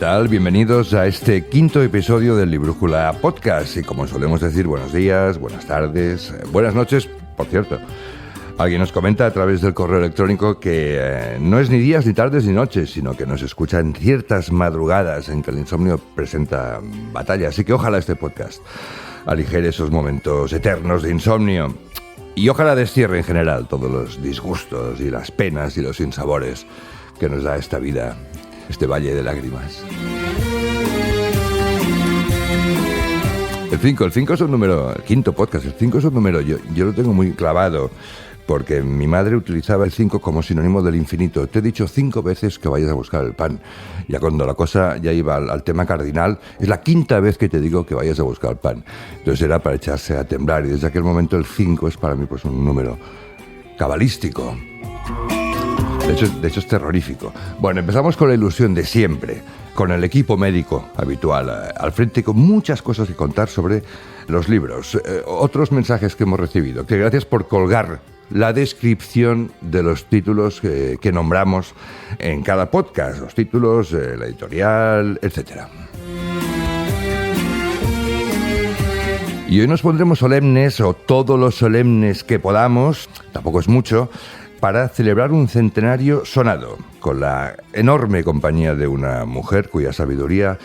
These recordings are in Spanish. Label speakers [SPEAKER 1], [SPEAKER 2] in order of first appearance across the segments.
[SPEAKER 1] tal? Bienvenidos a este quinto episodio del Librújula Podcast. Y como solemos decir, buenos días, buenas tardes, buenas noches, por cierto. Alguien nos comenta a través del correo electrónico que no es ni días, ni tardes, ni noches, sino que nos escucha en ciertas madrugadas en que el insomnio presenta batalla. Así que ojalá este podcast aligere esos momentos eternos de insomnio. Y ojalá destierre en general todos los disgustos y las penas y los sinsabores que nos da esta vida, este valle de lágrimas. El 5 es un número, el quinto podcast, el 5 es un número, yo lo tengo muy clavado, porque mi madre utilizaba el 5 como sinónimo del infinito. Te he dicho 5 veces que vayas a buscar el pan. Ya cuando la cosa ya iba al tema cardinal, es la quinta vez que te digo que vayas a buscar el pan. Entonces era para echarse a temblar, y desde aquel momento el 5 es para mí pues un número cabalístico. De hecho es terrorífico. Bueno, empezamos con la ilusión de siempre, con el equipo médico habitual al frente, con muchas cosas que contar sobre los libros. Otros mensajes que hemos recibido, que gracias por colgar la descripción de los títulos que nombramos en cada podcast, los títulos, la editorial, etc. Y hoy nos pondremos solemnes, o todos los solemnes que podamos, tampoco es mucho, para celebrar un centenario sonado, con la enorme compañía de una mujer cuya sabiduría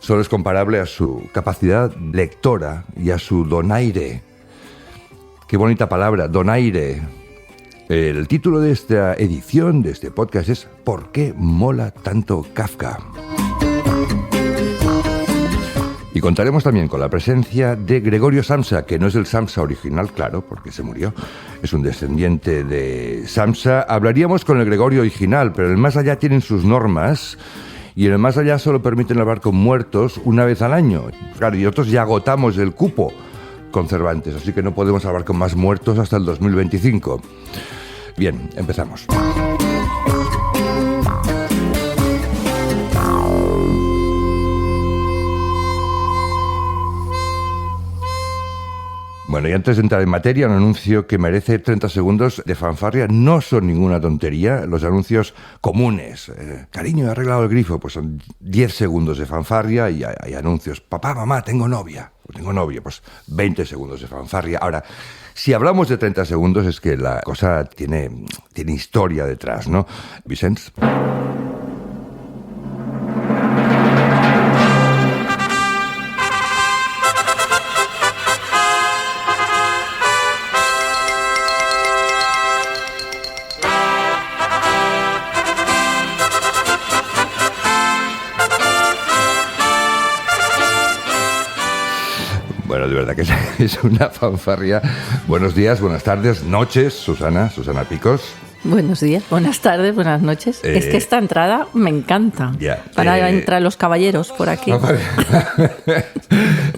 [SPEAKER 1] solo es comparable a su capacidad lectora y a su donaire. Qué bonita palabra, donaire. El título de esta edición, de este podcast, es ¿Por qué mola tanto Kafka? Y contaremos también con la presencia de Gregorio Samsa, que no es el Samsa original, claro, porque se murió. Es un descendiente de Samsa. Hablaríamos con el Gregorio original, pero en el más allá tienen sus normas, y en el más allá solo permiten hablar con muertos una vez al año. Claro, y nosotros ya agotamos el cupo con Cervantes, así que no podemos hablar con más muertos hasta el 2025. Bien, empezamos. Bueno, y antes de entrar en materia, un anuncio que merece 30 segundos de fanfarria. No son ninguna tontería los anuncios comunes. Cariño, he arreglado el grifo. Pues son 10 segundos de fanfarria, y hay anuncios. Papá, mamá, tengo novia. Pues 20 segundos de fanfarria. Ahora, si hablamos de 30 segundos es que la cosa tiene historia detrás, ¿no? Vicens. Bueno, de verdad que es una fanfarria. Buenos días, buenas tardes, noches, Susana Picos.
[SPEAKER 2] Buenos días, buenas tardes, buenas noches. Es que esta entrada me encanta. Para entrar los caballeros por aquí.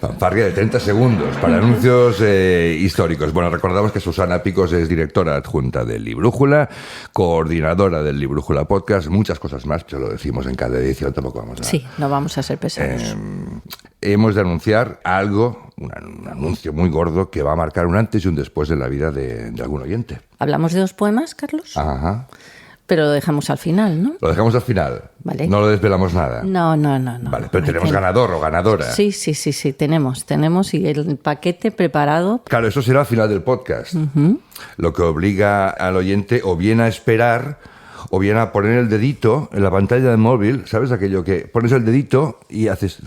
[SPEAKER 1] Fanfarria de 30 segundos para anuncios históricos. Bueno, recordamos que Susana Picos es directora adjunta del Librújula, coordinadora del Librújula Podcast, muchas cosas más, pero lo decimos en cada edición, tampoco vamos a...
[SPEAKER 2] Sí, no vamos a ser pesados.
[SPEAKER 1] Hemos de anunciar algo, un anuncio muy gordo que va a marcar un antes y un después de la vida de algún oyente.
[SPEAKER 2] ¿Hablamos de 2 poemas, Carlos?
[SPEAKER 1] Ajá.
[SPEAKER 2] Pero lo dejamos al final, ¿no?
[SPEAKER 1] Lo dejamos al final.
[SPEAKER 2] Vale.
[SPEAKER 1] No lo desvelamos nada.
[SPEAKER 2] No.
[SPEAKER 1] Vale, pero tenemos ganador o ganadora.
[SPEAKER 2] Sí, tenemos y el paquete preparado.
[SPEAKER 1] Claro, eso será al final del podcast. Uh-huh. Lo que obliga al oyente o bien a esperar o bien a poner el dedito en la pantalla del móvil, ¿sabes? Aquello que pones el dedito y haces...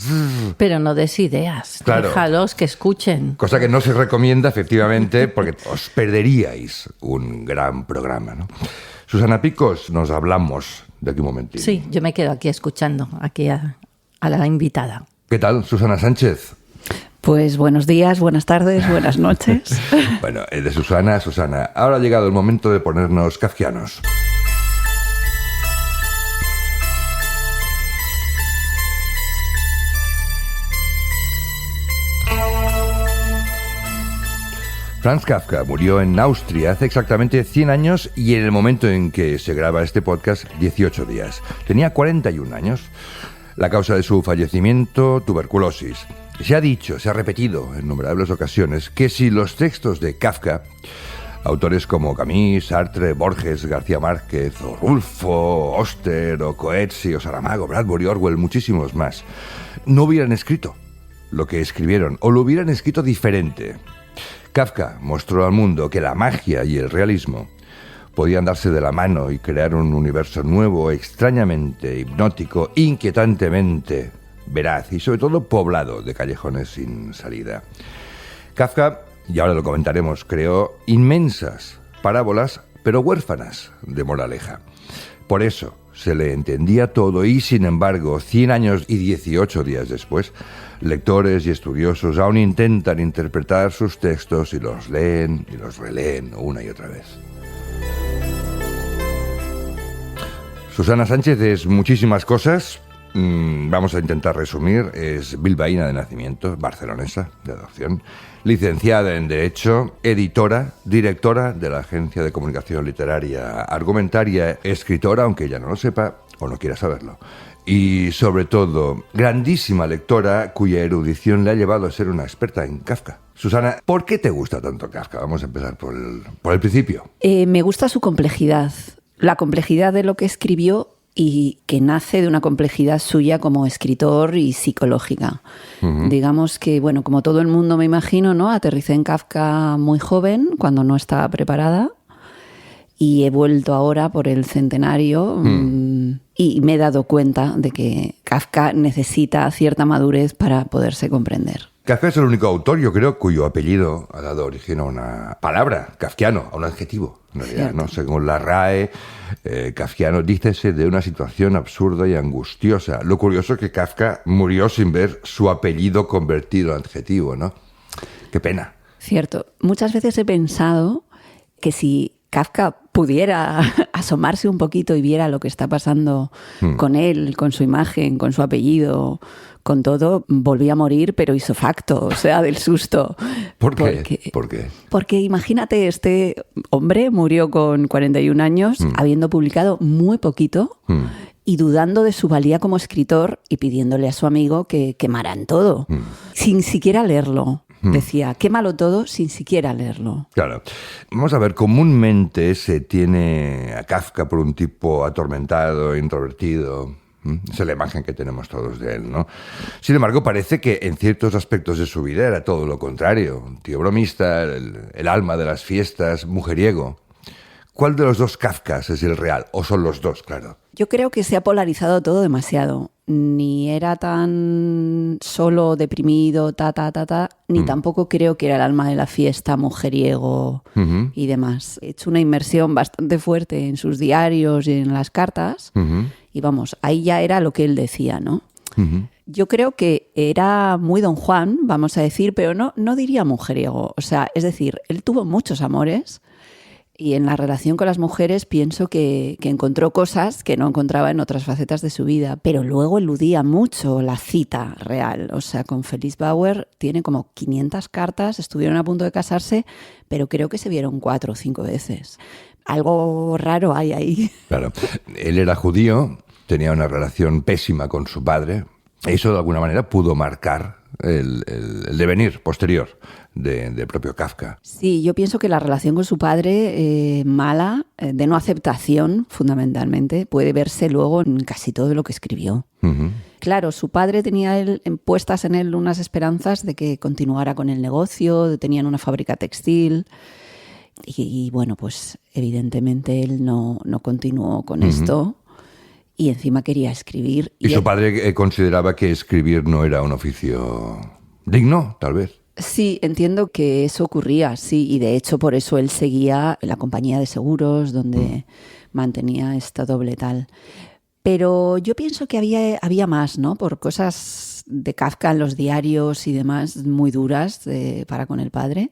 [SPEAKER 2] Pero no des ideas, claro. Déjalos que escuchen.
[SPEAKER 1] Cosa que no se recomienda, efectivamente, porque os perderíais un gran programa, ¿no? Susana Picos, nos hablamos de aquí un momentito.
[SPEAKER 2] Sí, yo me quedo aquí escuchando, aquí a la invitada.
[SPEAKER 1] ¿Qué tal, Susana Sánchez?
[SPEAKER 3] Pues buenos días, buenas tardes, buenas noches.
[SPEAKER 1] Bueno, de Susana, ahora ha llegado el momento de ponernos kafkianos. Franz Kafka murió en Austria hace exactamente 100 años y en el momento en que se graba este podcast, 18 días. Tenía 41 años. La causa de su fallecimiento, tuberculosis. Se ha dicho, se ha repetido en innumerables ocasiones que si los textos de Kafka Autores como Camus, Sartre, Borges, García Márquez, o Rulfo, Oster, o Coetzee, o Saramago, Bradbury, Orwell, muchísimos más, no hubieran escrito lo que escribieron, o lo hubieran escrito diferente. Kafka mostró al mundo que la magia y el realismo podían darse de la mano y crear un universo nuevo, extrañamente hipnótico, inquietantemente veraz y sobre todo poblado de callejones sin salida. Kafka, y ahora lo comentaremos, creó inmensas parábolas, pero huérfanas de moraleja. Por eso se le entendía todo y, sin embargo, 100 años y 18 días después, lectores y estudiosos aún intentan interpretar sus textos y los leen y los releen una y otra vez. Susana Sánchez es muchísimas cosas. Vamos a intentar resumir. Es bilbaína de nacimiento, barcelonesa de adopción, licenciada en Derecho, editora, directora de la agencia de comunicación literaria Argumentaria, escritora, aunque ella no lo sepa o no quiera saberlo, y sobre todo grandísima lectora cuya erudición le ha llevado a ser una experta en Kafka. Susana, ¿por qué te gusta tanto Kafka? Vamos a empezar por el principio.
[SPEAKER 3] Me gusta su complejidad, la complejidad de lo que escribió y que nace de una complejidad suya como escritor y psicológica. Uh-huh. Digamos que, bueno, como todo el mundo me imagino, ¿no? Aterricé en Kafka muy joven, cuando no estaba preparada, y he vuelto ahora por el centenario y me he dado cuenta de que Kafka necesita cierta madurez para poderse comprender.
[SPEAKER 1] Kafka es el único autor, yo creo, cuyo apellido ha dado origen a una palabra, kafkiano, a un adjetivo, en realidad, ¿no? Según la RAE, kafkiano dícese de una situación absurda y angustiosa. Lo curioso es que Kafka murió sin ver su apellido convertido en adjetivo, ¿no? Qué pena.
[SPEAKER 3] Cierto. Muchas veces he pensado que si Kafka pudiera asomarse un poquito y viera lo que está pasando con él, con su imagen, con su apellido, con todo, volvía a morir, pero hizo facto, o sea, del susto.
[SPEAKER 1] ¿Por qué?
[SPEAKER 3] Porque imagínate, este hombre murió con 41 años, habiendo publicado muy poquito y dudando de su valía como escritor y pidiéndole a su amigo que quemaran todo, sin siquiera leerlo. Decía, quémalo todo sin siquiera leerlo.
[SPEAKER 1] Claro. Vamos a ver, comúnmente se tiene a Kafka por un tipo atormentado, introvertido. Esa es la imagen que tenemos todos de él, ¿no? Sin embargo, parece que en ciertos aspectos de su vida era todo lo contrario. Un tío bromista, el alma de las fiestas, mujeriego. ¿Cuál de los dos Kafkas es el real? ¿O son los dos, claro?
[SPEAKER 3] Yo creo que se ha polarizado todo demasiado. Ni era tan solo deprimido, ni tampoco creo que era el alma de la fiesta, mujeriego y demás. He hecho una inmersión bastante fuerte en sus diarios y en las cartas y vamos, ahí ya era lo que él decía, ¿no? Yo creo que era muy Don Juan, vamos a decir, pero no diría mujeriego. O sea, es decir, él tuvo muchos amores. Y en la relación con las mujeres pienso que encontró cosas que no encontraba en otras facetas de su vida, pero luego eludía mucho la cita real. O sea, con Felice Bauer tiene como 500 cartas, estuvieron a punto de casarse, pero creo que se vieron 4 o 5 veces. Algo raro hay ahí.
[SPEAKER 1] Claro, él era judío, tenía una relación pésima con su padre. Eso de alguna manera pudo marcar el devenir posterior de propio Kafka.
[SPEAKER 3] Sí, yo pienso que la relación con su padre, mala, de no aceptación fundamentalmente, puede verse luego en casi todo lo que escribió. Claro, su padre tenía puestas en él unas esperanzas de que continuara con el negocio, tenían una fábrica textil y bueno, pues evidentemente él no continuó con esto. Y encima quería escribir.
[SPEAKER 1] ¿Y su padre consideraba que escribir no era un oficio digno, tal vez?
[SPEAKER 3] Sí, entiendo que eso ocurría, sí. Y de hecho por eso él seguía en la compañía de seguros, donde mantenía esta doble tal. Pero yo pienso que había más, ¿no? Por cosas de Kafka en los diarios y demás muy duras para con el padre.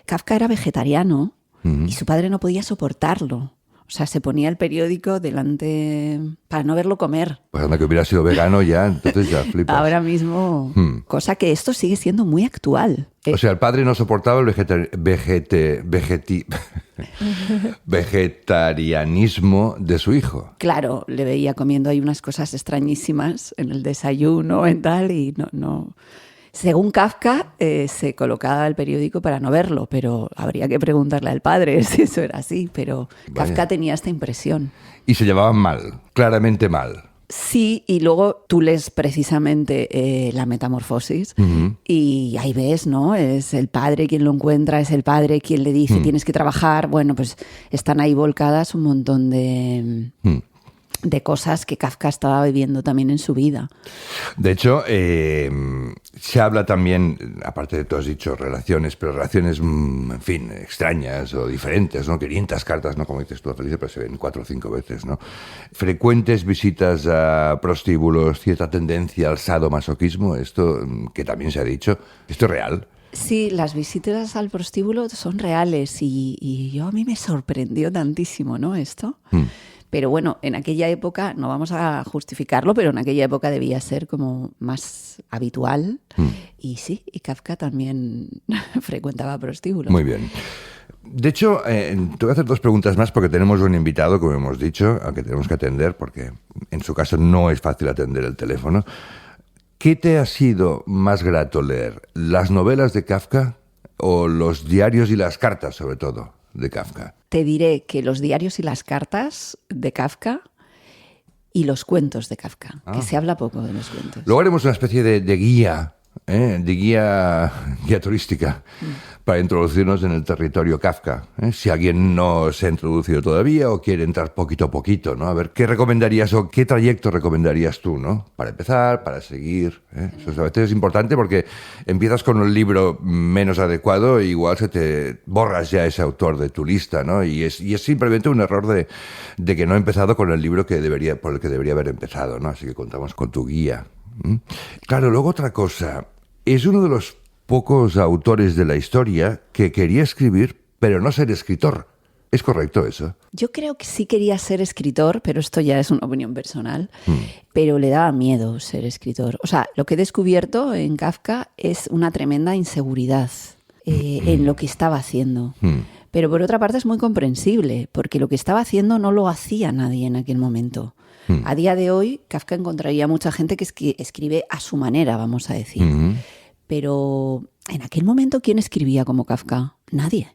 [SPEAKER 3] Kafka era vegetariano y su padre no podía soportarlo. O sea, se ponía el periódico delante para no verlo comer.
[SPEAKER 1] Pues anda que hubiera sido vegano ya, entonces ya flipas.
[SPEAKER 3] Ahora mismo, cosa que esto sigue siendo muy actual.
[SPEAKER 1] O sea, el padre no soportaba el vegetarianismo de su hijo.
[SPEAKER 3] Claro, le veía comiendo ahí unas cosas extrañísimas en el desayuno, en tal, y no. Según Kafka, se colocaba el periódico para no verlo, pero habría que preguntarle al padre si eso era así. Pero Kafka tenía esta impresión.
[SPEAKER 1] Y se llevaban mal, claramente mal.
[SPEAKER 3] Sí, y luego tú lees precisamente La Metamorfosis y ahí ves, ¿no? Es el padre quien lo encuentra, es el padre quien le dice tienes que trabajar. Bueno, pues están ahí volcadas un montón de cosas que Kafka estaba viviendo también en su vida.
[SPEAKER 1] De hecho, se habla también, aparte de tú has dicho relaciones, pero relaciones, en fin, extrañas o diferentes, ¿no? 500 cartas, ¿no? Como dices tú, Felicia, pero se ven 4 o 5 veces, ¿no? Frecuentes visitas a prostíbulos, cierta tendencia al sadomasoquismo, esto que también se ha dicho, ¿esto es real?
[SPEAKER 3] Sí, las visitas al prostíbulo son reales y a mí me sorprendió tantísimo, ¿no? Esto. Pero bueno, en aquella época, no vamos a justificarlo, pero en aquella época debía ser como más habitual. Y sí, y Kafka también frecuentaba prostíbulos.
[SPEAKER 1] Muy bien. De hecho, te voy a hacer 2 preguntas más porque tenemos un invitado, como hemos dicho, al que tenemos que atender porque en su caso no es fácil atender el teléfono. ¿Qué te ha sido más grato leer? ¿Las novelas de Kafka o los diarios y las cartas, sobre todo, de Kafka?
[SPEAKER 3] Te diré que los diarios y las cartas de Kafka y los cuentos de Kafka, que se habla poco de los cuentos.
[SPEAKER 1] Luego haremos una especie de guía, de guía turística para introducirnos en el territorio Kafka. Si alguien no se ha introducido todavía o quiere entrar poquito a poquito, ¿no? A ver, ¿qué recomendarías o qué trayecto recomendarías tú, ¿no? Para empezar, para seguir. Eso a veces es importante porque empiezas con un libro menos adecuado e igual se te borras ya ese autor de tu lista, ¿no? Y es simplemente un error de que no he empezado con el libro por el que debería haber empezado, ¿no? Así que contamos con tu guía. Claro, luego otra cosa. Es uno de los pocos autores de la historia que quería escribir, pero no ser escritor. ¿Es correcto eso?
[SPEAKER 3] Yo creo que sí quería ser escritor, pero esto ya es una opinión personal, pero le daba miedo ser escritor. O sea, lo que he descubierto en Kafka es una tremenda inseguridad en lo que estaba haciendo. Pero por otra parte es muy comprensible, porque lo que estaba haciendo no lo hacía nadie en aquel momento. A día de hoy, Kafka encontraría mucha gente que escribe a su manera, vamos a decir. Pero en aquel momento, ¿quién escribía como Kafka? Nadie.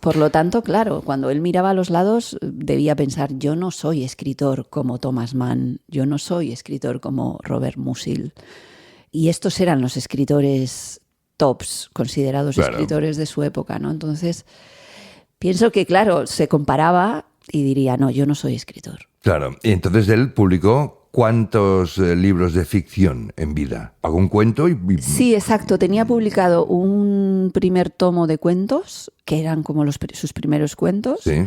[SPEAKER 3] Por lo tanto, claro, cuando él miraba a los lados, debía pensar, yo no soy escritor como Thomas Mann, yo no soy escritor como Robert Musil. Y estos eran los escritores tops, considerados escritores de su época, ¿no? Entonces, pienso que, claro, se comparaba y diría, no, yo no soy escritor.
[SPEAKER 1] Claro, y entonces él publicó ¿cuántos libros de ficción en vida? ¿Algún cuento?
[SPEAKER 3] Sí, exacto. Tenía publicado un primer tomo de cuentos, que eran como sus primeros cuentos.
[SPEAKER 1] Sí.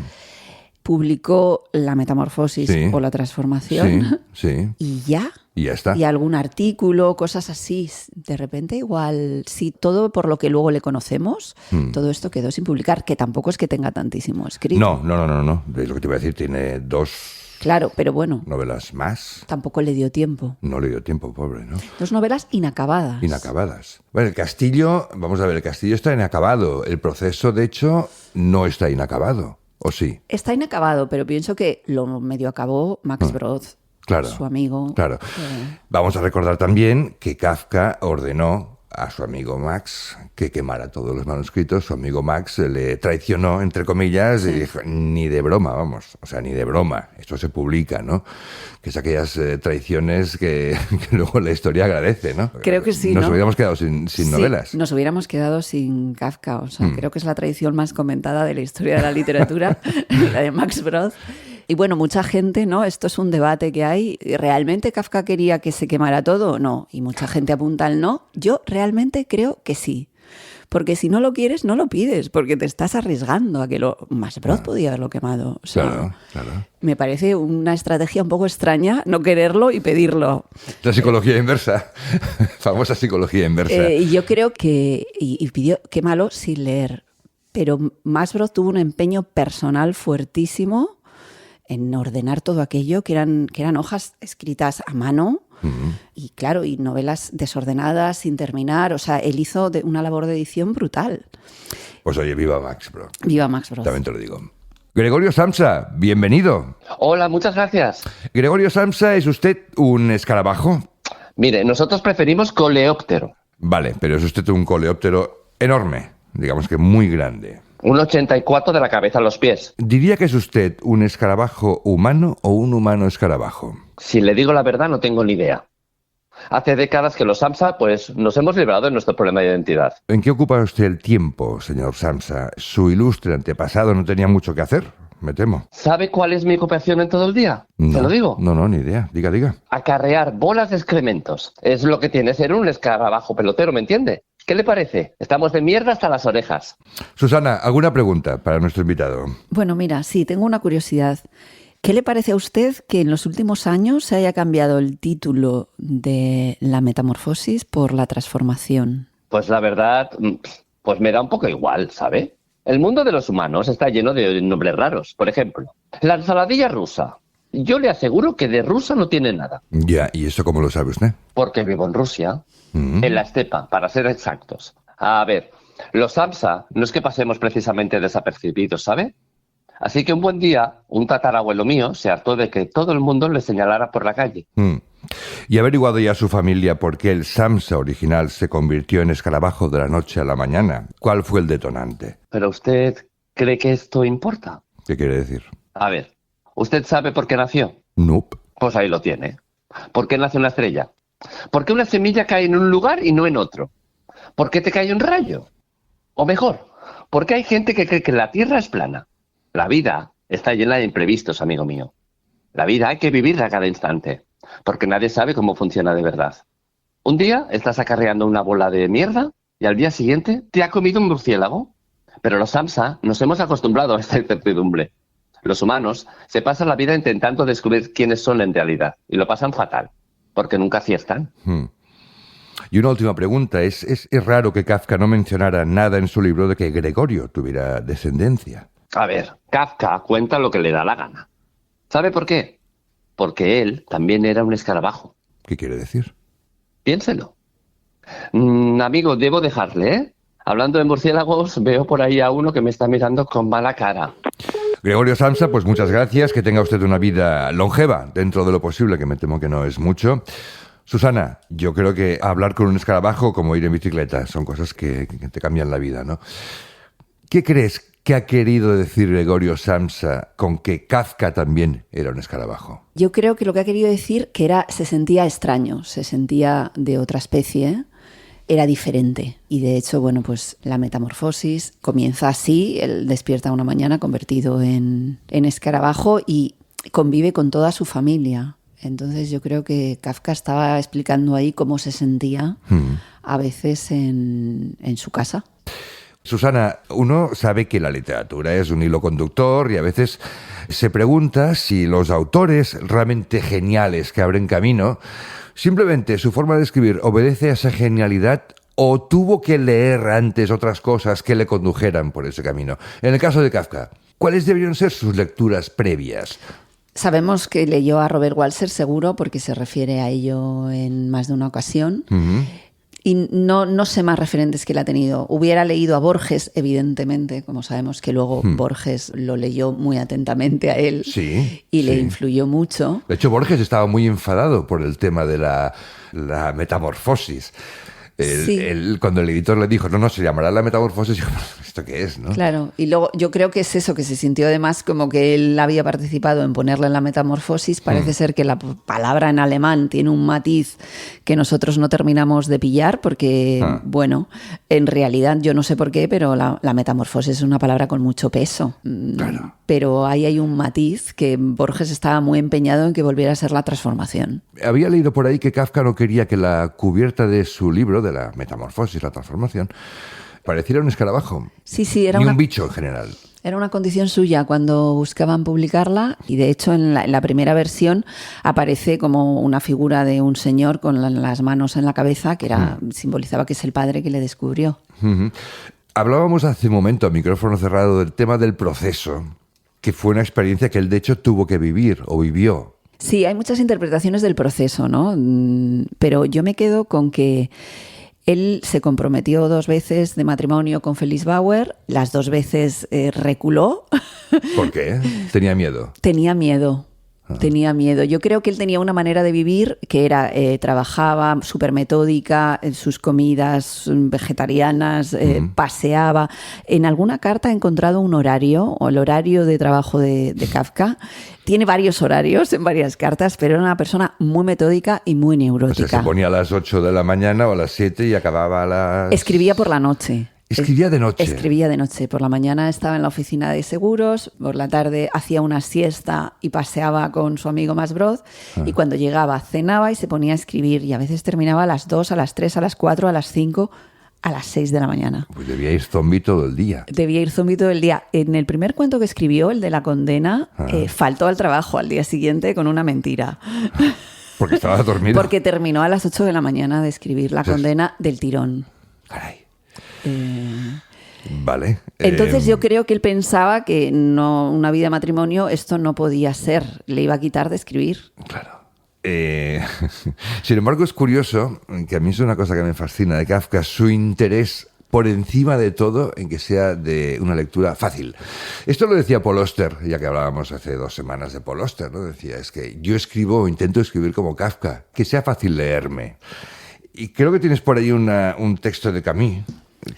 [SPEAKER 3] Publicó La Metamorfosis o La Transformación.
[SPEAKER 1] Sí.
[SPEAKER 3] Y ya.
[SPEAKER 1] Y ya está.
[SPEAKER 3] Y algún artículo, cosas así. De repente, igual, sí, todo por lo que luego le conocemos, todo esto quedó sin publicar, que tampoco es que tenga tantísimo escrito.
[SPEAKER 1] No. Es lo que te iba a decir, tiene 2...
[SPEAKER 3] Claro, pero bueno.
[SPEAKER 1] ¿Novelas más?
[SPEAKER 3] Tampoco le dio tiempo.
[SPEAKER 1] No le dio tiempo, pobre, ¿no?
[SPEAKER 3] 2 novelas inacabadas.
[SPEAKER 1] Inacabadas. Bueno, el castillo, vamos a ver, el castillo está inacabado. El proceso, de hecho, no está inacabado. ¿O sí?
[SPEAKER 3] Está inacabado, pero pienso que lo medio acabó Max Brod, su amigo.
[SPEAKER 1] Claro. Vamos a recordar también que Kafka ordenó a su amigo Max que quemara todos los manuscritos. Su amigo Max le traicionó, entre comillas, y dijo, ni de broma, vamos, o sea, ni de broma, esto se publica, ¿no? Que es aquellas traiciones que luego la historia agradece, ¿no?
[SPEAKER 3] Creo que sí,
[SPEAKER 1] Nos hubiéramos quedado sin novelas.
[SPEAKER 3] Nos hubiéramos quedado sin Kafka, o sea, creo que es la traición más comentada de la historia de la literatura, la de Max Brod. Y bueno, mucha gente, ¿no? Esto es un debate que hay. ¿Realmente Kafka quería que se quemara todo o no? Y mucha gente apunta al no. Yo realmente creo que sí. Porque si no lo quieres, no lo pides, porque te estás arriesgando a que Max Brod podía haberlo quemado. O sea,
[SPEAKER 1] claro.
[SPEAKER 3] Me parece una estrategia un poco extraña no quererlo y pedirlo.
[SPEAKER 1] La psicología inversa, famosa psicología inversa.
[SPEAKER 3] Y yo creo que y pidió quémalo sin leer. Pero Max Brod tuvo un empeño personal fuertísimo en ordenar todo aquello, que eran hojas escritas a mano y claro, y novelas desordenadas, sin terminar. O sea, él hizo una labor de edición brutal.
[SPEAKER 1] Pues oye, viva Max Brod.
[SPEAKER 3] Viva Max Brod.
[SPEAKER 1] También te lo digo. Gregorio Samsa, bienvenido.
[SPEAKER 4] Hola, muchas gracias.
[SPEAKER 1] Gregorio Samsa, ¿es usted un escarabajo?
[SPEAKER 4] Mire, nosotros preferimos coleóptero.
[SPEAKER 1] Vale, pero es usted un coleóptero enorme, digamos que muy grande.
[SPEAKER 4] Un 84 de la cabeza a los pies.
[SPEAKER 1] ¿Diría que es usted un escarabajo humano o un humano escarabajo?
[SPEAKER 4] Si le digo la verdad, no tengo ni idea. Hace décadas que los Samsa, pues, nos hemos librado de nuestro problema de identidad.
[SPEAKER 1] ¿En qué ocupa usted el tiempo, señor Samsa? ¿Su ilustre antepasado no tenía mucho que hacer? Me temo.
[SPEAKER 4] ¿Sabe cuál es mi ocupación en todo el día?
[SPEAKER 1] No,
[SPEAKER 4] ¿Se lo digo?
[SPEAKER 1] No, ni idea. Diga.
[SPEAKER 4] Acarrear bolas de excrementos. Es lo que tiene ser un escarabajo pelotero, ¿me entiende? ¿Qué le parece? Estamos de mierda hasta las orejas.
[SPEAKER 1] Susana, ¿alguna pregunta para nuestro invitado?
[SPEAKER 3] Bueno, mira, sí, tengo una curiosidad. ¿Qué le parece a usted que en los últimos años se haya cambiado el título de la metamorfosis por la transformación?
[SPEAKER 4] Pues la verdad, pues me da un poco igual, ¿sabe? El mundo de los humanos está lleno de nombres raros. Por ejemplo, la ensaladilla rusa. Yo le aseguro que de rusa no tiene nada.
[SPEAKER 1] Ya, ¿y eso cómo lo sabe usted?
[SPEAKER 4] Porque vivo en Rusia, en la estepa, para ser exactos. A ver, los Samsa no es que pasemos precisamente desapercibidos, ¿sabe? Así que un buen día, un tatarabuelo mío se hartó de que todo el mundo le señalara por la calle.
[SPEAKER 1] ¿Y ha averiguado ya su familia por qué el Samsa original se convirtió en escarabajo de la noche a la mañana? ¿Cuál fue el detonante?
[SPEAKER 4] ¿Pero usted cree que esto importa?
[SPEAKER 1] ¿Qué quiere decir?
[SPEAKER 4] A ver, ¿usted sabe por qué nació?
[SPEAKER 1] Nope.
[SPEAKER 4] Pues ahí lo tiene. ¿Por qué nace una estrella? ¿Por qué una semilla cae en un lugar y no en otro? ¿Por qué te cae un rayo? O mejor, ¿por qué hay gente que cree que la Tierra es plana? La vida está llena de imprevistos, amigo mío. La vida hay que vivirla a cada instante, porque nadie sabe cómo funciona de verdad. Un día estás acarreando una bola de mierda y al día siguiente te ha comido un murciélago. Pero los Samsa nos hemos acostumbrado a esta incertidumbre. Los humanos se pasan la vida intentando descubrir quiénes son en realidad y lo pasan fatal, porque nunca aciertan.
[SPEAKER 1] Y una última pregunta. ¿Es raro que Kafka no mencionara nada en su libro de que Gregorio tuviera descendencia?
[SPEAKER 4] A ver, Kafka cuenta lo que le da la gana. ¿Sabe por qué? Porque él también era un escarabajo.
[SPEAKER 1] ¿Qué quiere decir?
[SPEAKER 4] Piénselo. Amigo, debo dejarle, ¿eh? Hablando de murciélagos, veo por ahí a uno que me está mirando con mala cara.
[SPEAKER 1] Gregorio Samsa, pues muchas gracias. Que tenga usted una vida longeva, dentro de lo posible, que me temo que no es mucho. Susana, yo creo que hablar con un escarabajo como ir en bicicleta son cosas que te cambian la vida, ¿no? ¿Qué crees que ha querido decir Gregorio Samsa con que Kafka también era un escarabajo?
[SPEAKER 3] Yo creo que lo que ha querido decir que se sentía extraño, se sentía de otra especie, era diferente. Y de hecho, bueno, pues la metamorfosis comienza así, él despierta una mañana convertido en escarabajo y convive con toda su familia. Entonces yo creo que Kafka estaba explicando ahí cómo se sentía a veces en su casa.
[SPEAKER 1] Susana, uno sabe que la literatura es un hilo conductor y a veces se pregunta si los autores realmente geniales que abren camino, simplemente su forma de escribir obedece a esa genialidad o tuvo que leer antes otras cosas que le condujeran por ese camino. En el caso de Kafka, ¿cuáles deberían ser sus lecturas previas?
[SPEAKER 3] Sabemos que leyó a Robert Walser, seguro, porque se refiere a ello en más de una ocasión. Y no sé más referentes que él ha tenido. Hubiera leído a Borges, evidentemente, como sabemos que luego Borges lo leyó muy atentamente a él y le influyó mucho.
[SPEAKER 1] De hecho, Borges estaba muy enfadado por el tema de la metamorfosis. Cuando el editor le dijo, no, se llamará la metamorfosis, yo, ¿esto qué es? ¿No?
[SPEAKER 3] Claro, y luego yo creo que es eso, que se sintió además como que él había participado en ponerle en la metamorfosis. Parece ser que la palabra en alemán tiene un matiz que nosotros no terminamos de pillar porque, bueno, en realidad yo no sé por qué, pero la metamorfosis es una palabra con mucho peso. Claro. Pero ahí hay un matiz que Borges estaba muy empeñado en que volviera a ser la transformación.
[SPEAKER 1] Había leído por ahí que Kafka no quería que la cubierta de su libro, de la metamorfosis, la transformación, pareciera un escarabajo.
[SPEAKER 3] Sí, era
[SPEAKER 1] un bicho en general.
[SPEAKER 3] Era una condición suya cuando buscaban publicarla y de hecho en la primera versión aparece como una figura de un señor con las manos en la cabeza que simbolizaba que es el padre que le descubrió.
[SPEAKER 1] Hablábamos hace un momento a micrófono cerrado del tema del proceso, que fue una experiencia que él de hecho tuvo que vivir o vivió.
[SPEAKER 3] Sí, hay muchas interpretaciones del proceso, ¿no? Pero yo me quedo con que él se comprometió 2 veces de matrimonio con Félix Bauer, las 2 veces reculó.
[SPEAKER 1] ¿Por qué? Tenía miedo.
[SPEAKER 3] Tenía miedo. Tenía miedo. Yo creo que él tenía una manera de vivir que era, trabajaba súper metódica, sus comidas vegetarianas, paseaba. En alguna carta he encontrado un horario, o el horario de trabajo de Kafka. Tiene varios horarios en varias cartas, pero era una persona muy metódica y muy neurótica.
[SPEAKER 1] O sea, se ponía a las 8 de la mañana o a las 7 y acababa a las...
[SPEAKER 3] Escribía por la noche.
[SPEAKER 1] ¿Escribía de noche?
[SPEAKER 3] Escribía de noche. Por la mañana estaba en la oficina de seguros, por la tarde hacía una siesta y paseaba con su amigo Masbrod, y cuando llegaba cenaba y se ponía a escribir, y a veces terminaba a las 2, a las 3, a las 4, a las 5, a las 6 de la mañana.
[SPEAKER 1] Pues debía ir zombi todo el día.
[SPEAKER 3] Debía ir zombi todo el día. En el primer cuento que escribió, el de la condena, faltó al trabajo al día siguiente con una mentira.
[SPEAKER 1] Porque estaba dormido.
[SPEAKER 3] Porque terminó a las 8 de la mañana de escribir la condena del tirón.
[SPEAKER 1] Caray. Vale.
[SPEAKER 3] Entonces yo creo que él pensaba que no, una vida de matrimonio esto no podía ser, le iba a quitar de escribir.
[SPEAKER 1] Claro. Sin embargo, es curioso, que a mí es una cosa que me fascina de Kafka, su interés por encima de todo en que sea de una lectura fácil. Esto lo decía Paul Auster, ya que hablábamos hace 2 semanas de Paul Auster, ¿no? Decía, es que yo escribo o intento escribir como Kafka, que sea fácil leerme. Y creo que tienes por ahí un texto de Camus.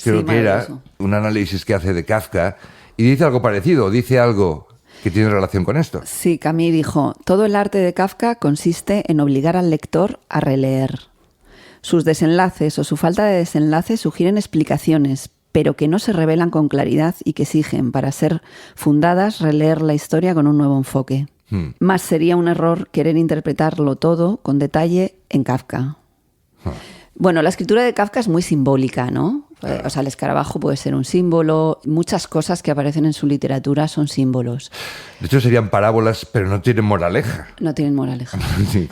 [SPEAKER 1] Creo
[SPEAKER 3] sí,
[SPEAKER 1] que era un análisis que hace de Kafka y dice algo parecido, dice algo que tiene relación con esto.
[SPEAKER 3] Sí, Camus dijo, todo el arte de Kafka consiste en obligar al lector a releer. Sus desenlaces o su falta de desenlace sugieren explicaciones, pero que no se revelan con claridad y que exigen, para ser fundadas, releer la historia con un nuevo enfoque. Más sería un error querer interpretarlo todo con detalle en Kafka. Bueno, la escritura de Kafka es muy simbólica, ¿no? O sea, el escarabajo puede ser un símbolo. Muchas cosas que aparecen en su literatura son símbolos.
[SPEAKER 1] De hecho, serían parábolas, pero no tienen moraleja.
[SPEAKER 3] No tienen moraleja.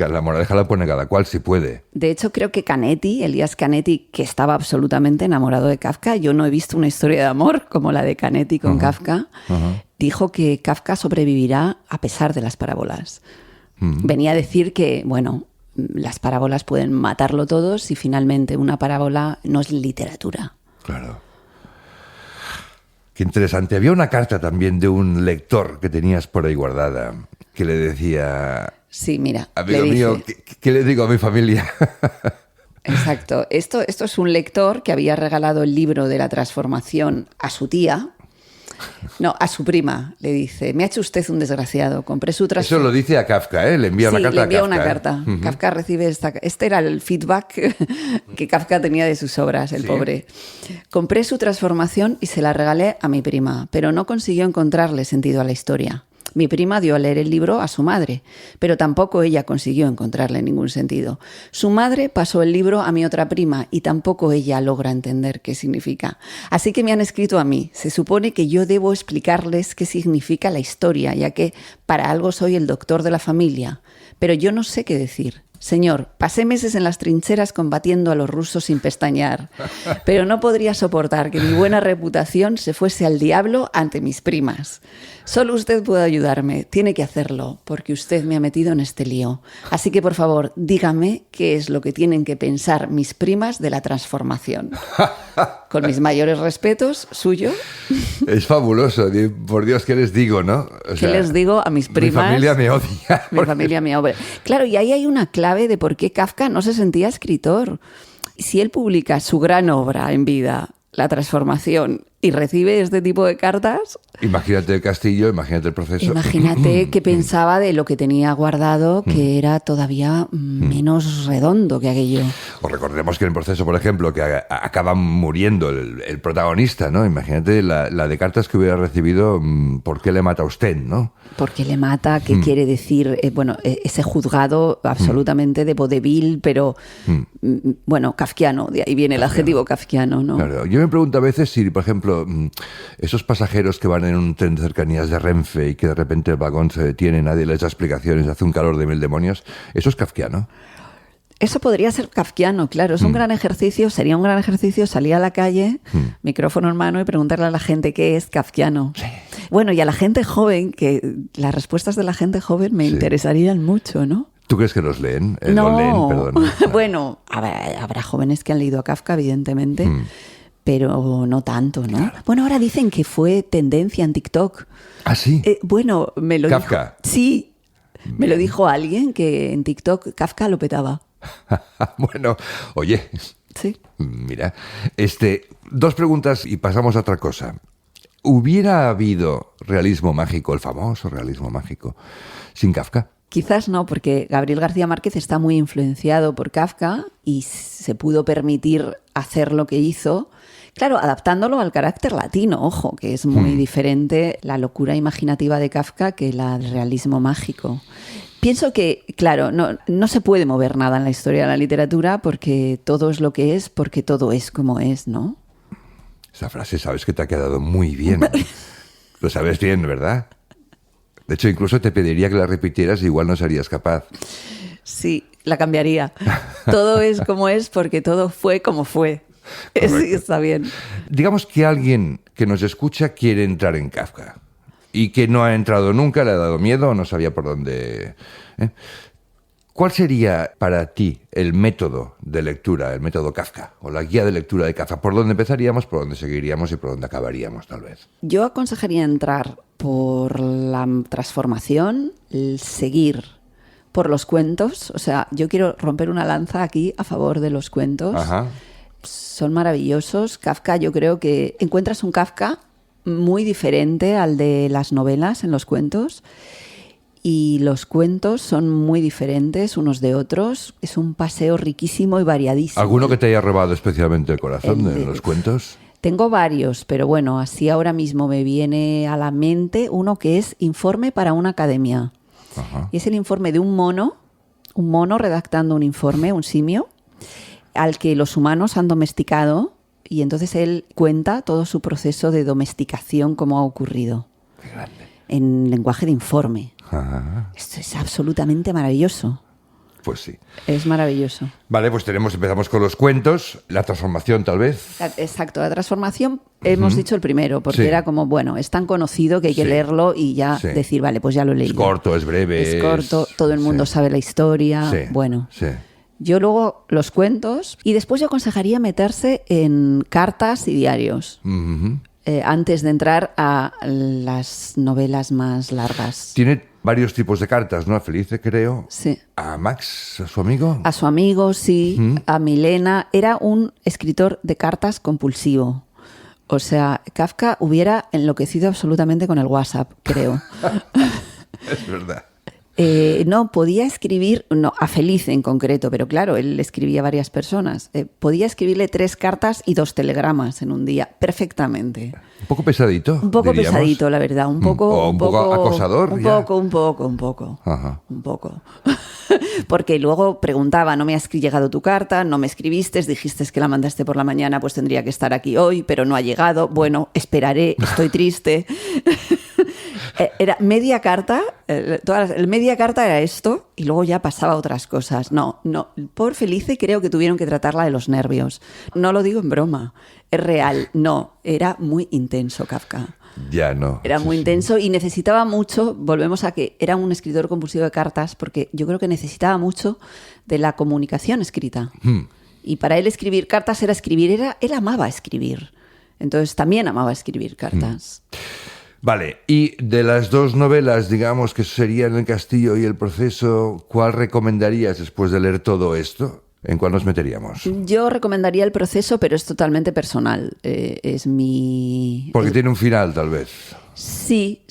[SPEAKER 1] La moraleja la pone cada cual si puede.
[SPEAKER 3] De hecho, creo que Canetti, Elías Canetti, que estaba absolutamente enamorado de Kafka, yo no he visto una historia de amor como la de Canetti con Kafka, dijo que Kafka sobrevivirá a pesar de las parábolas. Venía a decir que, bueno, las parábolas pueden matarlo todo si finalmente una parábola no es literatura.
[SPEAKER 1] Claro. Qué interesante. Había una carta también de un lector que tenías por ahí guardada que le decía...
[SPEAKER 3] Sí, mira.
[SPEAKER 1] Amigo mío, ¿qué le digo a mi familia?
[SPEAKER 3] Exacto. Esto es un lector que había regalado el libro de la transformación a su tía. No, a su prima. Le dice, me ha hecho usted un desgraciado. Compré su transformación.
[SPEAKER 1] Eso lo dice a Kafka, ¿eh? Le envía una carta a Kafka.
[SPEAKER 3] Sí, le envía una carta. Kafka recibe esta... Este era el feedback que Kafka tenía de sus obras, el pobre. Compré su transformación y se la regalé a mi prima, pero no consiguió encontrarle sentido a la historia. Mi prima dio a leer el libro a su madre, pero tampoco ella consiguió encontrarle ningún sentido. Su madre pasó el libro a mi otra prima y tampoco ella logra entender qué significa. Así que me han escrito a mí. Se supone que yo debo explicarles qué significa la historia, ya que para algo soy el doctor de la familia. Pero yo no sé qué decir. Señor, pasé meses en las trincheras combatiendo a los rusos sin pestañear, pero no podría soportar que mi buena reputación se fuese al diablo ante mis primas. Solo usted puede ayudarme, tiene que hacerlo, porque usted me ha metido en este lío. Así que, por favor, dígame qué es lo que tienen que pensar mis primas de la transformación. Con mis mayores respetos, suyo.
[SPEAKER 1] Es fabuloso, por Dios, ¿qué les digo, no? O sea,
[SPEAKER 3] ¿qué les digo a mis primas?
[SPEAKER 1] Mi familia me odia.
[SPEAKER 3] Mi familia me odia. Claro, y ahí hay una clave de por qué Kafka no se sentía escritor. Si él publica su gran obra en vida, La transformación, y recibe este tipo de cartas...
[SPEAKER 1] Imagínate el castillo, imagínate el proceso.
[SPEAKER 3] Imagínate que pensaba de lo que tenía guardado, que era todavía menos redondo que aquello.
[SPEAKER 1] O recordemos que en el proceso, por ejemplo, que acaba muriendo el protagonista, ¿no? Imagínate la de cartas que hubiera recibido, ¿por qué le mata a usted, no?
[SPEAKER 3] ¿Por qué le mata? ¿Qué quiere decir? Bueno, ese juzgado absolutamente de vodevil, pero, bueno, kafkiano, de ahí viene el adjetivo kafkiano, ¿no?
[SPEAKER 1] Claro. Yo me pregunto a veces si, por ejemplo, esos pasajeros que van en un tren de cercanías de Renfe y que de repente el vagón se detiene, nadie les da explicaciones, hace un calor de 1000 demonios, ¿eso es kafkiano?
[SPEAKER 3] Eso podría ser kafkiano, claro. Es un gran ejercicio, sería un gran ejercicio salir a la calle, micrófono en mano, y preguntarle a la gente qué es kafkiano. Sí. Bueno, y a la gente joven, que las respuestas de la gente joven me interesarían mucho, ¿no?
[SPEAKER 1] ¿Tú crees que los leen?
[SPEAKER 3] No.
[SPEAKER 1] Lo leen, perdón.
[SPEAKER 3] Bueno, habrá jóvenes que han leído a Kafka, evidentemente, pero no tanto, ¿no? Claro. Bueno, ahora dicen que fue tendencia en TikTok.
[SPEAKER 1] ¿Ah, sí?
[SPEAKER 3] Bueno, me lo
[SPEAKER 1] Kafka.
[SPEAKER 3] dijo. Sí. Me lo dijo alguien que en TikTok Kafka lo petaba.
[SPEAKER 1] Bueno, oye.
[SPEAKER 3] Sí.
[SPEAKER 1] Mira, 2 preguntas y pasamos a otra cosa. ¿Hubiera habido realismo mágico, el famoso realismo mágico, sin Kafka?
[SPEAKER 3] Quizás no, porque Gabriel García Márquez está muy influenciado por Kafka y se pudo permitir hacer lo que hizo, claro, adaptándolo al carácter latino, ojo, que es muy diferente la locura imaginativa de Kafka que el realismo mágico. Pienso que, claro, no se puede mover nada en la historia de la literatura porque todo es lo que es, porque todo es como es, ¿no?
[SPEAKER 1] Esa frase sabes que te ha quedado muy bien. Lo sabes bien, ¿verdad? De hecho, incluso te pediría que la repitieras y igual no serías capaz.
[SPEAKER 3] Sí, la cambiaría. Todo es como es porque todo fue como fue. Sí, está bien.
[SPEAKER 1] Digamos que alguien que nos escucha quiere entrar en Kafka y que no ha entrado nunca, le ha dado miedo o no sabía por dónde. ¿Cuál sería para ti el método de lectura, el método Kafka o la guía de lectura de Kafka? ¿Por dónde empezaríamos, por dónde seguiríamos y por dónde acabaríamos, tal vez?
[SPEAKER 3] Yo aconsejaría entrar por la transformación, el seguir por los cuentos. O sea, yo quiero romper una lanza aquí a favor de los cuentos.
[SPEAKER 1] Ajá.
[SPEAKER 3] Son maravillosos. Kafka, yo creo que encuentras un Kafka muy diferente al de las novelas en los cuentos. Y los cuentos son muy diferentes unos de otros. Es un paseo riquísimo y variadísimo.
[SPEAKER 1] ¿Alguno que te haya robado especialmente el corazón de los cuentos?
[SPEAKER 3] Tengo varios, pero bueno, así ahora mismo me viene a la mente uno que es Informe para una academia.
[SPEAKER 1] Ajá.
[SPEAKER 3] Y es el informe de un mono redactando un informe, un simio, al que los humanos han domesticado, y entonces él cuenta todo su proceso de domesticación, cómo ha ocurrido.
[SPEAKER 1] Qué grande.
[SPEAKER 3] En lenguaje de informe.
[SPEAKER 1] Ajá.
[SPEAKER 3] Esto es absolutamente maravilloso.
[SPEAKER 1] Pues sí.
[SPEAKER 3] Es maravilloso.
[SPEAKER 1] Vale, pues empezamos con los cuentos, la transformación tal vez.
[SPEAKER 3] Exacto, la transformación hemos dicho el primero, porque era como, bueno, es tan conocido que hay que leerlo y ya decir, vale, pues ya lo he leído.
[SPEAKER 1] Es corto, es breve.
[SPEAKER 3] Es corto, todo el mundo sabe la historia.
[SPEAKER 1] Sí.
[SPEAKER 3] Bueno.
[SPEAKER 1] Sí.
[SPEAKER 3] Yo luego los cuentos y después yo aconsejaría meterse en cartas y diarios. Antes de entrar a las novelas más largas.
[SPEAKER 1] Tiene varios tipos de cartas, ¿no? A Felice, creo.
[SPEAKER 3] Sí.
[SPEAKER 1] A Max, a su amigo.
[SPEAKER 3] A su amigo, sí. A Milena. Era un escritor de cartas compulsivo. O sea, Kafka hubiera enloquecido absolutamente con el WhatsApp, creo.
[SPEAKER 1] Es verdad.
[SPEAKER 3] No, podía escribir, no, a Felice en concreto, pero claro, él escribía a varias personas. Podía escribirle 3 cartas y 2 telegramas en un día, perfectamente.
[SPEAKER 1] Un poco pesadito.
[SPEAKER 3] Un poco
[SPEAKER 1] diríamos.
[SPEAKER 3] pesadito, la verdad. Un poco.
[SPEAKER 1] O un poco acosador.
[SPEAKER 3] Un
[SPEAKER 1] ya.
[SPEAKER 3] poco.
[SPEAKER 1] Ajá.
[SPEAKER 3] Un poco. Porque luego preguntaba, no me has llegado tu carta, no me escribiste, dijiste que la mandaste por la mañana, pues tendría que estar aquí hoy, pero no ha llegado. Bueno, esperaré, estoy triste. Era media carta, media carta era esto y luego ya pasaba a otras cosas. No, por Felice creo que tuvieron que tratarla de los nervios. No lo digo en broma, es real. No, era muy intenso Kafka.
[SPEAKER 1] Ya no.
[SPEAKER 3] Era muy intenso y necesitaba mucho, volvemos a que era un escritor compulsivo de cartas, porque yo creo que necesitaba mucho de la comunicación escrita. Y para él escribir cartas era escribir, él amaba escribir. Entonces también amaba escribir cartas.
[SPEAKER 1] Vale, y de las 2 novelas, digamos, que serían El Castillo y El Proceso, ¿cuál recomendarías después de leer todo esto? ¿En cuál nos meteríamos?
[SPEAKER 3] Yo recomendaría El Proceso, pero es totalmente personal. Es mi...
[SPEAKER 1] Porque tiene un final, tal vez.
[SPEAKER 3] Sí.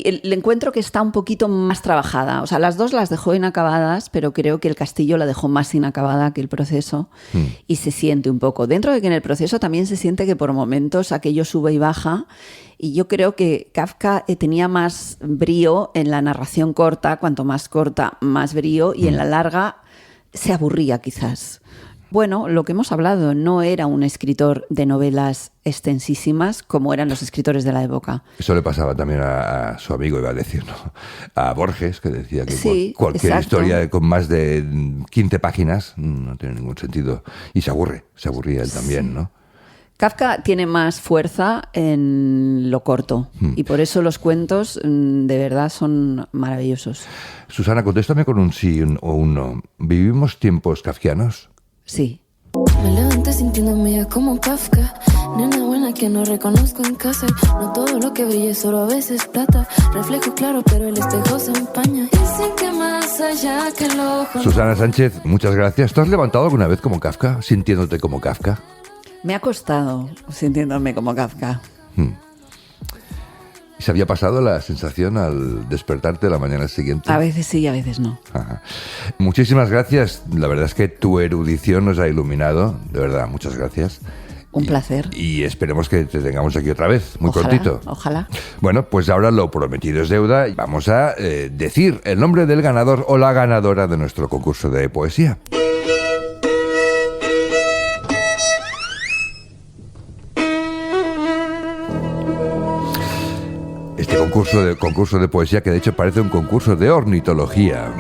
[SPEAKER 3] El encuentro que está un poquito más trabajada. O sea, las 2 las dejó inacabadas, pero creo que El Castillo la dejó más inacabada que El Proceso. Y se siente un poco. Dentro de que en El Proceso también se siente que por momentos aquello sube y baja. Y yo creo que Kafka tenía más brío en la narración corta. Cuanto más corta, más brío. Y en la larga se aburría quizás. Bueno, lo que hemos hablado, no era un escritor de novelas extensísimas como eran los escritores de la época.
[SPEAKER 1] Eso le pasaba también a su amigo, iba a decir, ¿no? A Borges, que decía que
[SPEAKER 3] sí,
[SPEAKER 1] cualquier
[SPEAKER 3] exacto.
[SPEAKER 1] historia con más de 15 páginas no tiene ningún sentido. Y se aburría él también, ¿no?
[SPEAKER 3] Kafka tiene más fuerza en lo corto y por eso los cuentos de verdad son maravillosos.
[SPEAKER 1] Susana, contéstame con un sí o un no. ¿Vivimos tiempos kafkianos?
[SPEAKER 3] Sí.
[SPEAKER 5] Me levanté sintiéndome ya como Kafka. Nena buena que no reconozco en casa. No todo lo que brille, solo a veces plata. Reflejo claro, pero el espejo se empaña. Y sé que más allá que el ojo.
[SPEAKER 1] Susana Sánchez, muchas gracias. ¿Te has levantado alguna vez como Kafka, sintiéndote como Kafka?
[SPEAKER 3] Me ha costado sintiéndome como Kafka.
[SPEAKER 1] ¿Se había pasado la sensación al despertarte la mañana siguiente?
[SPEAKER 3] A veces sí y a veces no.
[SPEAKER 1] Ajá. Muchísimas gracias. La verdad es que tu erudición nos ha iluminado. De verdad, muchas gracias.
[SPEAKER 3] Un placer.
[SPEAKER 1] Y esperemos que te tengamos aquí otra vez, muy prontito.
[SPEAKER 3] Ojalá.
[SPEAKER 1] Bueno, pues ahora lo prometido es deuda. Vamos a decir el nombre del ganador o la ganadora de nuestro concurso de poesía. Este concurso de poesía, que de hecho parece un concurso de ornitología.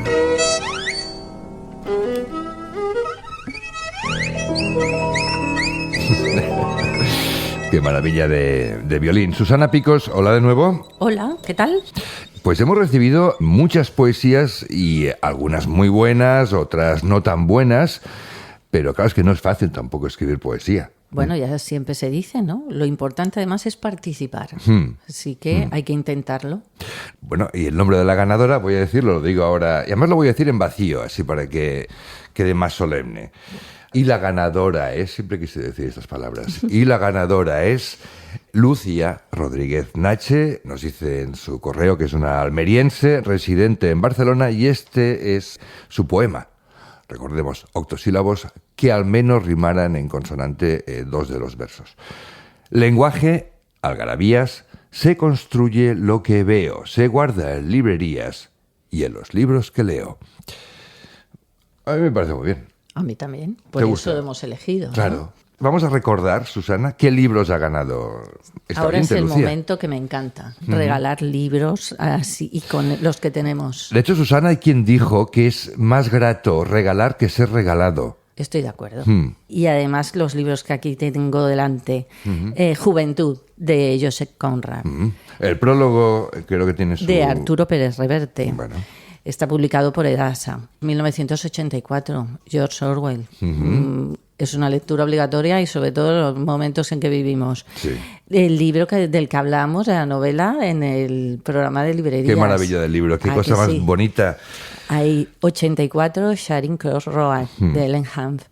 [SPEAKER 1] Qué maravilla de violín. Susana Picos, hola de nuevo.
[SPEAKER 2] Hola, ¿qué tal?
[SPEAKER 1] Pues hemos recibido muchas poesías y algunas muy buenas, otras no tan buenas, pero claro, es que no es fácil tampoco escribir poesía.
[SPEAKER 2] Bueno, ya siempre se dice, ¿no? Lo importante además es participar. Así que hay que intentarlo.
[SPEAKER 1] Bueno, y el nombre de la ganadora, voy a decirlo, lo digo ahora, y además lo voy a decir en vacío, así para que quede más solemne. Y la ganadora es, siempre quise decir estas palabras, y la ganadora es Lucía Rodríguez Nache, nos dice en su correo que es una almeriense residente en Barcelona y este es su poema. Recordemos, octosílabos que al menos rimaran en consonante dos de los versos. Lenguaje, algarabías, se construye lo que veo, se guarda en librerías y en los libros que leo. A mí me parece muy bien.
[SPEAKER 2] A mí también, por eso lo hemos elegido.
[SPEAKER 1] Claro.
[SPEAKER 2] ¿No?
[SPEAKER 1] Vamos a recordar, Susana, qué libros ha ganado esta
[SPEAKER 2] Ahora
[SPEAKER 1] oyente,
[SPEAKER 2] es el
[SPEAKER 1] Lucía.
[SPEAKER 2] Momento que me encanta, regalar libros así y con los que tenemos.
[SPEAKER 1] De hecho, Susana, hay quien dijo que es más grato regalar que ser regalado.
[SPEAKER 2] Estoy de acuerdo. Y además los libros que aquí tengo delante, Juventud, de Josep Conrad.
[SPEAKER 1] El prólogo, creo que tiene su...
[SPEAKER 2] De Arturo Pérez Reverte.
[SPEAKER 1] Bueno.
[SPEAKER 2] Está publicado por Edasa, 1984, George Orwell. Es una lectura obligatoria y sobre todo en los momentos en que vivimos.
[SPEAKER 1] Sí.
[SPEAKER 2] El libro del que hablamos, de la novela, en el programa de librerías.
[SPEAKER 1] Qué maravilla del libro, qué cosa más bonita.
[SPEAKER 2] Hay 84, Charing Cross Road, de Ellen Hunt,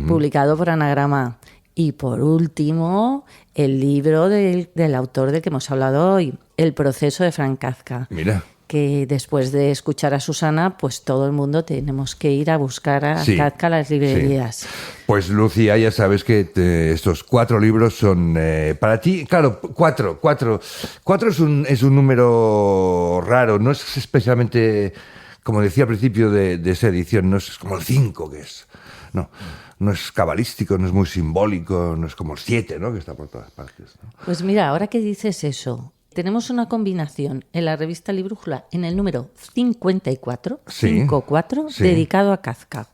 [SPEAKER 2] publicado por Anagrama. Y por último, el libro del autor del que hemos hablado hoy, El proceso de Frank Kafka.
[SPEAKER 1] Mira.
[SPEAKER 2] Que después de escuchar a Susana, pues todo el mundo tenemos que ir a buscar a Kafka a las librerías.
[SPEAKER 1] Sí. Pues Lucía, ya sabes que estos 4 libros son para ti. Claro, 4 es un número raro, no es especialmente, como decía al principio de esa edición, no es como el 5 que es. No es cabalístico, no es muy simbólico, no es como el 7, ¿no? Que está por todas partes, ¿no?
[SPEAKER 2] Pues mira, ahora que dices eso, tenemos una combinación en la revista Librújula, en el número 54, dedicado a Kafka,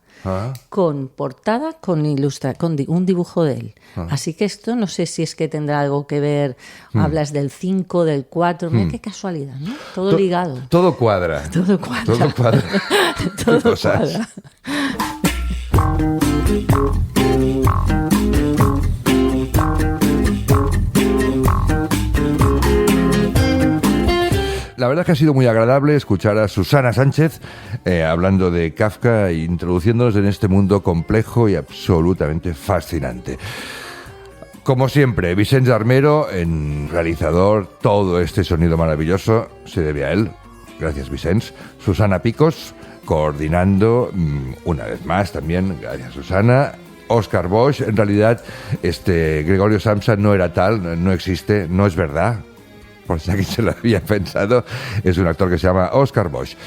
[SPEAKER 2] con portada, con un dibujo de él. Así que esto no sé si es que tendrá algo que ver, hablas del 5, del 4, mira qué casualidad, ¿no? Todo ligado.
[SPEAKER 1] Todo cuadra.
[SPEAKER 2] Todo cuadra.
[SPEAKER 1] Todo cuadra.
[SPEAKER 2] Todo cuadra.
[SPEAKER 1] La verdad es que ha sido muy agradable escuchar a Susana Sánchez hablando de Kafka e introduciéndonos en este mundo complejo y absolutamente fascinante. Como siempre, Vicente Armero, en realizador, todo este sonido maravilloso se debe a él. Gracias, Vicente. Susana Picos, coordinando una vez más también. Gracias, Susana. Óscar Bosch, en realidad, Gregorio Samsa no era tal, no existe, no es verdad. Por si alguien se lo había pensado, es un actor que se llama Óscar Bosch.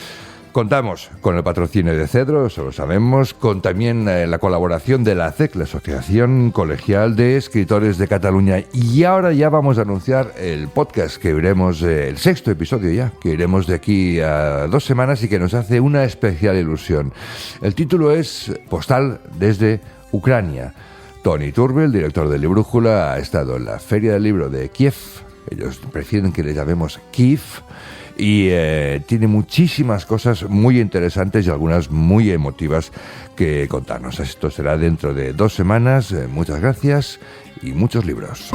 [SPEAKER 1] Contamos con el patrocinio de Cedro, eso lo sabemos, con también la colaboración de la ACEC, la Asociación Colegial de Escritores de Cataluña. Y ahora ya vamos a anunciar el podcast que iremos, el 6º episodio ya, que iremos de aquí a 2 semanas y que nos hace una especial ilusión. El título es Postal desde Ucrania. Tony Turbe, el director de Librújula, ha estado en la Feria del Libro de Kiev. Ellos prefieren que le llamemos Kiev. y tiene muchísimas cosas muy interesantes y algunas muy emotivas que contarnos. Esto será dentro de 2 semanas. Muchas gracias y muchos libros.